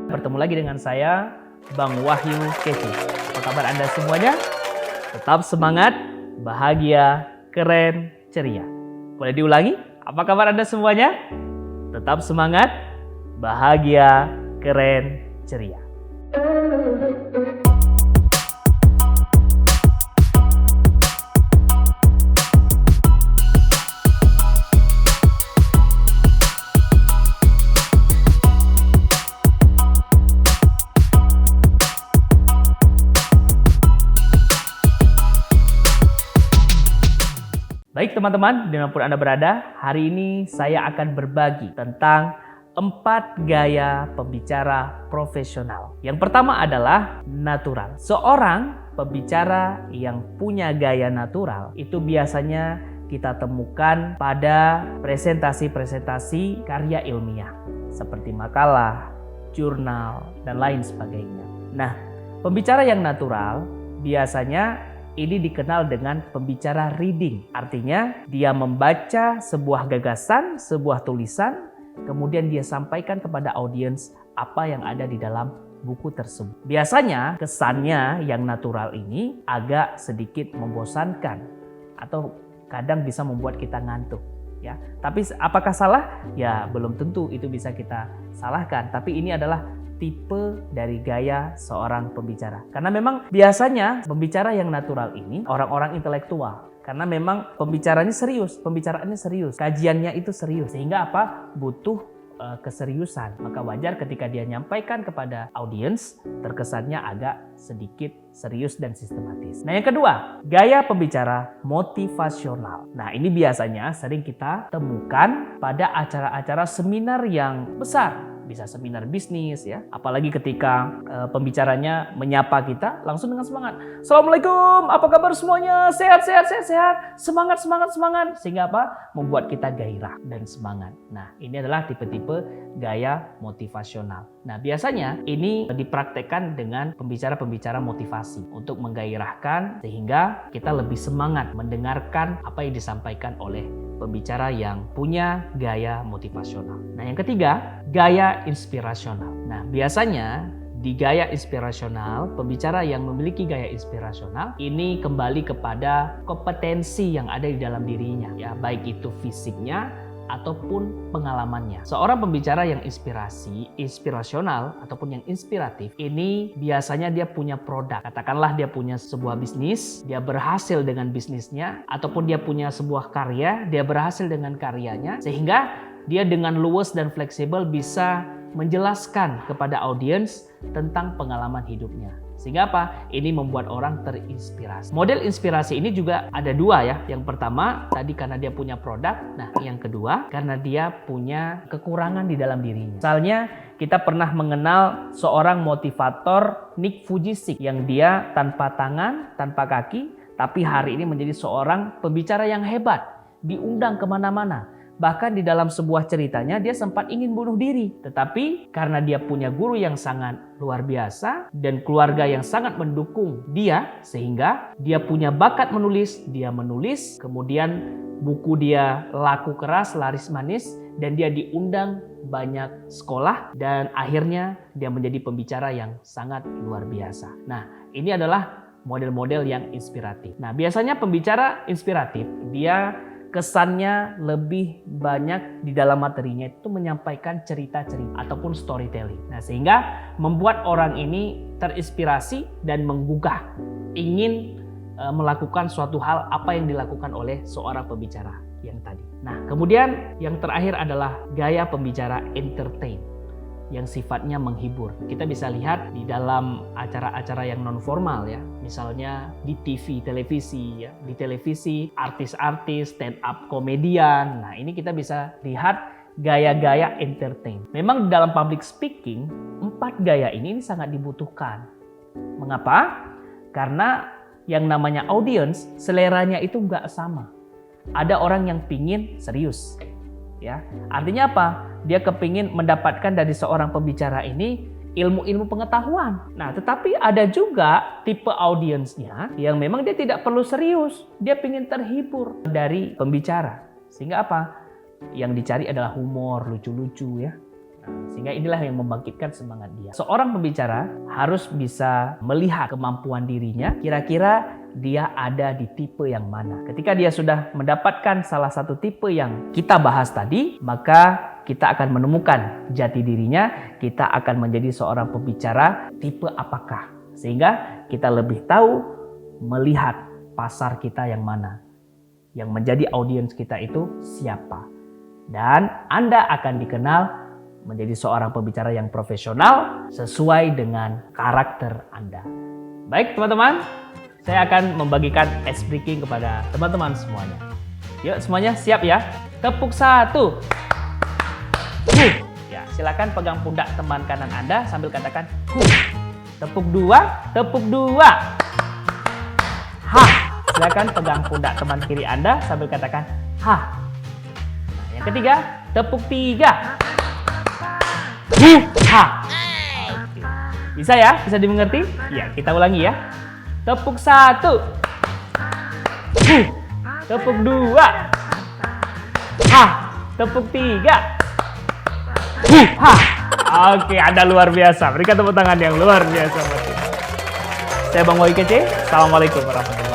Bertemu lagi dengan saya, Bang Wahyu Qece. Apa kabar Anda semuanya? Tetap semangat, bahagia, keren, ceria. Boleh diulangi? Apa kabar Anda semuanya? Tetap semangat, bahagia, keren, ceria. Baik teman-teman, dimanapun Anda berada, hari ini saya akan berbagi tentang 4 gaya pembicara profesional. Yang pertama adalah natural. Seorang pembicara yang punya gaya natural itu biasanya kita temukan pada presentasi-presentasi karya ilmiah seperti makalah, jurnal, dan lain sebagainya. Nah, pembicara yang natural biasanya ini dikenal dengan pembicara reading. Artinya dia membaca sebuah gagasan, sebuah tulisan, kemudian dia sampaikan kepada audiens apa yang ada di dalam buku tersebut. Biasanya kesannya yang natural ini agak sedikit membosankan atau kadang bisa membuat kita ngantuk. Ya, tapi apakah salah? Ya, belum tentu itu bisa kita salahkan. Tapi ini adalah tipe dari gaya seorang pembicara. Karena memang biasanya pembicara yang natural ini orang-orang intelektual. Karena memang pembicaraannya serius, kajiannya itu serius. Sehingga apa? Butuh keseriusan. Maka wajar ketika dia nyampaikan kepada audiens, terkesannya agak sedikit serius dan sistematis. Nah yang kedua, gaya pembicara motivasional. Nah ini biasanya sering kita temukan pada acara-acara seminar yang besar. Bisa seminar bisnis ya, apalagi ketika pembicaranya menyapa kita langsung dengan semangat. Assalamualaikum, apa kabar semuanya? Sehat, semangat. Sehingga apa? Membuat kita gairah dan semangat. Nah, ini adalah tipe-tipe gaya motivasional. Nah, biasanya ini dipraktekkan dengan pembicara-pembicara motivasi untuk menggairahkan sehingga kita lebih semangat mendengarkan apa yang disampaikan oleh pembicara yang punya gaya motivasional. Nah, yang ketiga, gaya inspirasional. Nah, biasanya di gaya inspirasional, pembicara yang memiliki gaya inspirasional ini kembali kepada kompetensi yang ada di dalam dirinya, ya, baik itu fisiknya ataupun pengalamannya. Seorang pembicara yang inspirasional ataupun yang inspiratif, ini biasanya dia punya produk. Katakanlah dia punya sebuah bisnis, dia berhasil dengan bisnisnya, ataupun dia punya sebuah karya, dia berhasil dengan karyanya, sehingga dia dengan luwes dan fleksibel bisa menjelaskan kepada audiens tentang pengalaman hidupnya. Sehingga apa? Ini membuat orang terinspirasi. Model inspirasi ini juga ada dua ya. Yang pertama tadi karena dia punya produk. Nah yang kedua karena dia punya kekurangan di dalam dirinya. Misalnya kita pernah mengenal seorang motivator Nick Fujisik yang dia tanpa tangan, tanpa kaki, tapi hari ini menjadi seorang pembicara yang hebat. Diundang kemana-mana. Bahkan di dalam sebuah ceritanya dia sempat ingin bunuh diri. Tetapi karena dia punya guru yang sangat luar biasa dan keluarga yang sangat mendukung dia, sehingga dia punya bakat menulis, dia menulis, kemudian buku dia laku keras, laris manis, dan dia diundang banyak sekolah dan akhirnya dia menjadi pembicara yang sangat luar biasa. Nah, ini adalah model-model yang inspiratif. Nah, biasanya pembicara inspiratif dia kesannya lebih banyak di dalam materinya itu menyampaikan cerita-cerita ataupun storytelling. Nah, sehingga membuat orang ini terinspirasi dan menggugah, ingin melakukan suatu hal apa yang dilakukan oleh seorang pembicara yang tadi. Nah, kemudian yang terakhir adalah gaya pembicara entertain yang sifatnya menghibur. Kita bisa lihat di dalam acara-acara yang non formal ya. Misalnya di TV, televisi ya. Di televisi artis-artis, stand up komedian. Nah, ini kita bisa lihat gaya-gaya entertain. Memang di dalam public speaking, 4 gaya ini sangat dibutuhkan. Mengapa? Karena yang namanya audience, seleranya itu nggak sama. Ada orang yang pingin serius. Ya, artinya apa? Dia kepingin mendapatkan dari seorang pembicara ini ilmu-ilmu pengetahuan. Nah, tetapi ada juga tipe audiensnya yang memang dia tidak perlu serius. Dia pingin terhibur dari pembicara. Sehingga apa? Yang dicari adalah humor, lucu-lucu ya. Nah, Sehingga inilah yang membangkitkan semangat dia. Seorang pembicara harus bisa melihat kemampuan dirinya, kira-kira dia ada di tipe yang mana. Ketika dia sudah mendapatkan salah satu tipe yang kita bahas tadi, maka kita akan menemukan jati dirinya, kita akan menjadi seorang pembicara tipe apakah. Sehingga kita lebih tahu melihat pasar kita yang mana. Yang menjadi audiens kita itu siapa. Dan Anda akan dikenal menjadi seorang pembicara yang profesional sesuai dengan karakter Anda. Baik teman-teman, saya akan membagikan ice breaking kepada teman-teman semuanya. Yuk semuanya siap ya? Tepuk 1. Ya, silakan pegang pundak teman kanan Anda sambil katakan Tepuk 2, tepuk 2. Silakan pegang pundak teman kiri Anda sambil katakan Nah, yang ketiga, tepuk 3. Oke. Bisa ya? Bisa dimengerti? Ya, kita ulangi ya. Tepuk 1. Tepuk 2. Tepuk 3. Oke, Anda luar biasa. Berikan tepuk tangan yang luar biasa. Saya Bang Wahyu Qece. Assalamualaikum warahmatullahi wabarakatuh.